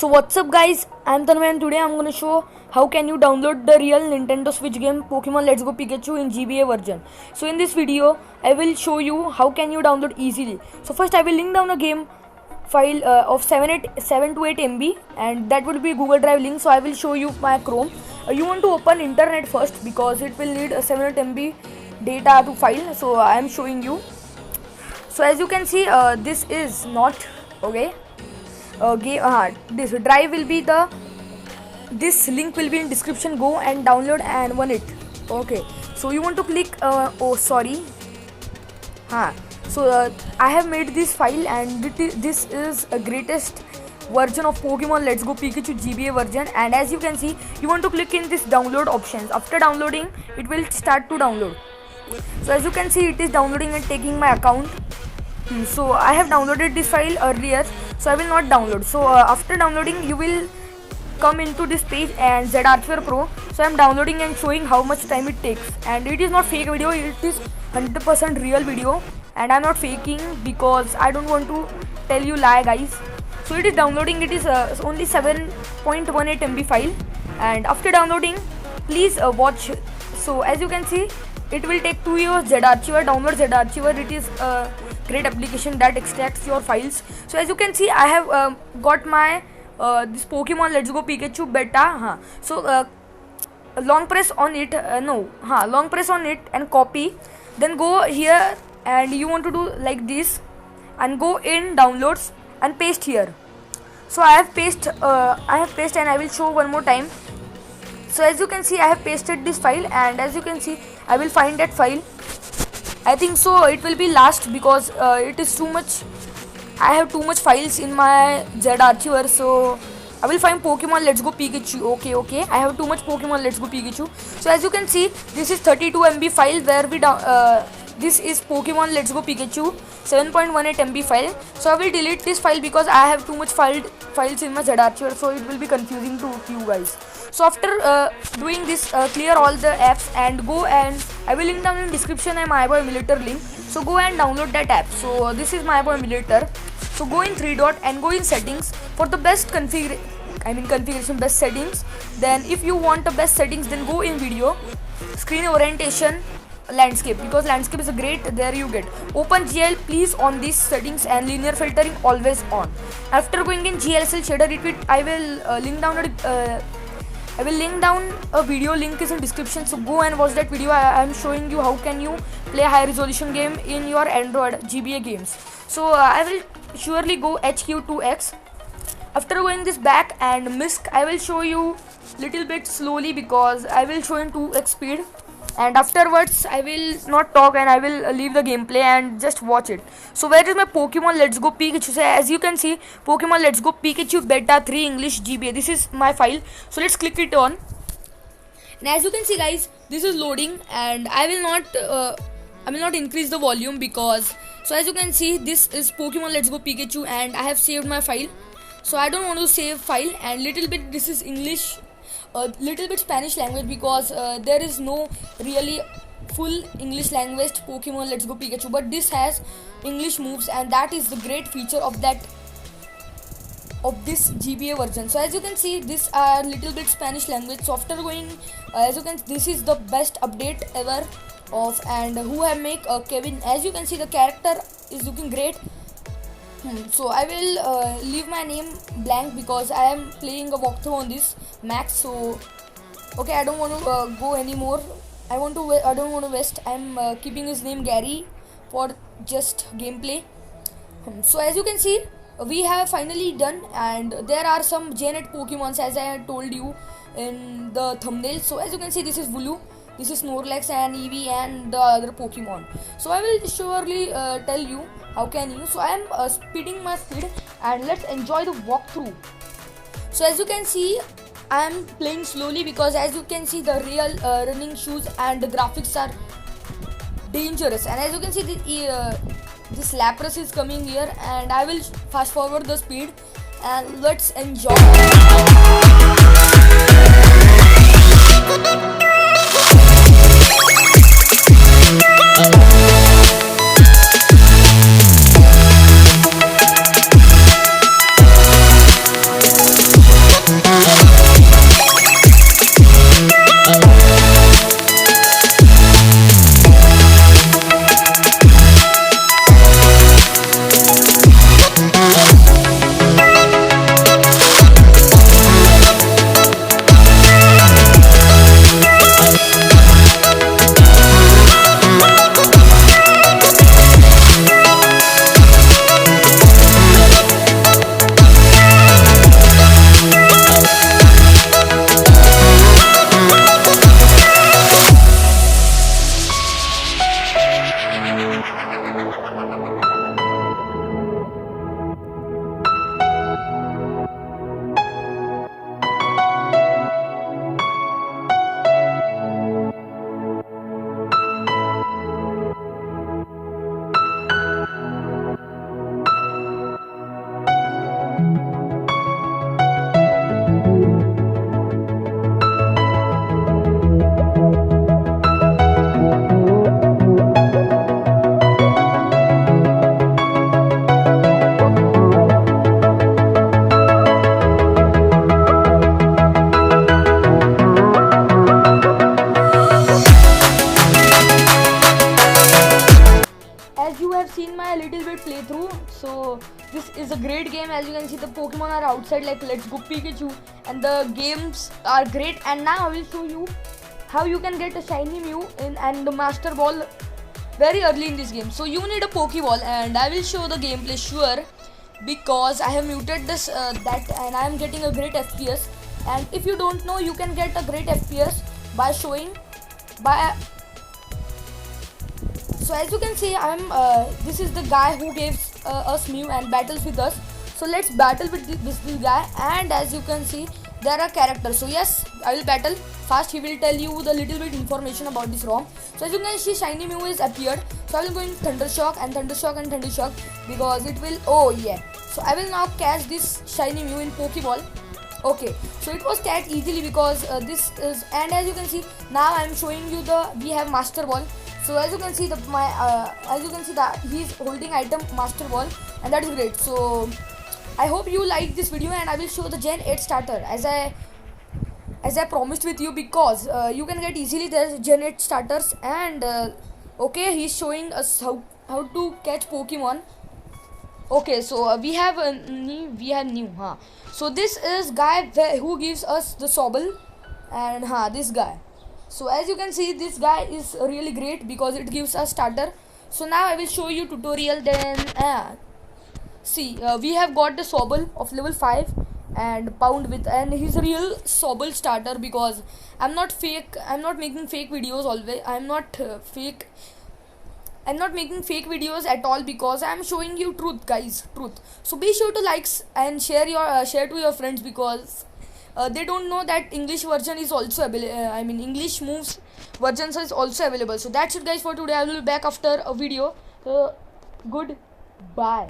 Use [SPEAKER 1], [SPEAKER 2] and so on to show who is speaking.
[SPEAKER 1] So what's up guys, I'm Tanmay and today I'm going to show how can you download the real Nintendo Switch game Pokemon Let's Go Pikachu in GBA version. So in this video, I will show you how can you download easily. So first I will link down a game file of 7 to 8 MB and that would be Google Drive link. So I will show you my Chrome. You want to open internet first because it will need a 7 to 8 MB data to file. So I am showing you. So as you can see, this is not okay. This drive will be this link will be in description. Go and download and run it. Okay, so you want to click I have made this file and this is a greatest version of Pokemon Let's Go Pikachu GBA version, and as you can see, you want to click in this download options. After downloading, it will start to download. So as you can see, it is downloading and taking my account. So I have downloaded this file earlier, so I will not download. So after downloading, you will come into this page and ZArchiver Pro. So I am downloading and showing how much time it takes, and it is not fake video, it is 100% real video, and I am not faking because I don't want to tell you lie guys. So it is downloading. It is only 7.18 MB file, and after downloading, please watch. So as you can see, it will take 2 years. ZArchiver, download ZArchiver. It is a great application that extracts your files. So as you can see, I have got my this Pokemon Let's Go Pikachu beta. So long press on it. Long press on it and copy. Then go here and you want to do like this and go in downloads and paste here. So I have pasted and I will show one more time. So as you can see, I have pasted this file, and as you can see, I will find that file. I think so it will be last because it is too much. I have too much files in my ZArchiver, so I will find Pokemon Let's Go Pikachu. Okay, I have too much Pokemon Let's Go Pikachu. So as you can see, this is 32 MB file where we this is Pokemon Let's Go Pikachu 7.18 MB file. So I will delete this file because I have too much files in my ZArchiver, so it will be confusing to you guys. So after doing this, clear all the apps and go, and I will link down in description a MyBoy Emulator link. So go and download that app. So this is MyBoy Emulator. So go in 3 dot and go in settings for the best configuration, best settings. Then if you want the best settings, then go in video, screen orientation, landscape, because landscape is a great. There you get OpenGL, please on these settings, and linear filtering always on. After going in GLSL shader, I will link down a video, link is in description. So go and watch that video. I am showing you how can you play high resolution game in your Android GBA games. So I will surely go HQ2X. After going this back and MISC, I will show you little bit slowly because I will show in 2x speed, and afterwards I will not talk and I will leave the gameplay and just watch it. So where is my Pokemon Let's Go Pikachu? So as you can see, Pokemon Let's Go Pikachu Beta 3 English GBA. This is my file. So let's click it on. And as you can see guys, this is loading, and I will not increase the volume because, so as you can see, this is Pokemon Let's Go Pikachu and I have saved my file. So I don't want to save file, and little bit this is English, little bit Spanish language because there is no really full English language Pokemon Let's Go Pikachu, but this has English moves, and that is the great feature of this GBA version. So as you can see, this are little bit Spanish language. So after going, as you can, this is the best update ever of, and who have make Kevin. As you can see, the character is looking great. So I will leave my name blank because I am playing a walkthrough on this Max. So okay, I don't want to go anymore. I don't want to waste. I am keeping his name Gary for just gameplay. So as you can see, we have finally done, and there are some Janet Pokemons as I had told you in the thumbnail. So as you can see, this is Wooloo, this is Snorlax and Eevee and the other Pokemon. So I will surely tell you how can you. So I am speeding my speed, and let's enjoy the walkthrough. So as you can see, I am playing slowly because as you can see, the real running shoes and the graphics are dangerous. And as you can see, this Lapras is coming here, and I will fast forward the speed and let's enjoy. time, as you can see, the Pokemon are outside like Let's Go Pikachu, and the games are great. And now I will show you how you can get a shiny Mew and the Master Ball very early in this game. So you need a Pokeball, and I will show the gameplay sure, because I have muted this that, and I am getting a great FPS. And if you don't know, you can get a great FPS by showing by. So as you can see, this is the guy who gives us Mew and battles with us. So let's battle with this guy, and as you can see, there are characters. So yes, I will battle. First he will tell you the little bit information about this ROM. So as you can see, shiny Mew is appeared. So I will go in Thundershock and Thundershock and Thundershock, because it will, oh yeah. So I will now catch this shiny Mew in Pokeball. Okay, so it was catch easily because this is, and as you can see, now I am showing you we have Master Ball. So as you can see, that he is holding item Master Ball, and that is great. So I hope you like this video, and I will show the Gen 8 starter as I promised with you, because you can get easily the Gen 8 starters. And okay, he's showing us how to catch Pokemon. Okay, so we have new. So this is guy who gives us the Sobble, and this guy. So as you can see, this guy is really great because it gives us starter. So now I will show you tutorial. Then see, we have got the Sobble of level 5 and pound with, and he's a real Sobble starter, because I'm not making fake videos always. I'm not making fake videos at all, because I'm showing you truth, guys, truth. So be sure to like and share to your friends, because they don't know that English version is also available. English moves versions is also available. So that's it, guys, for today. I will be back after a video. Goodbye.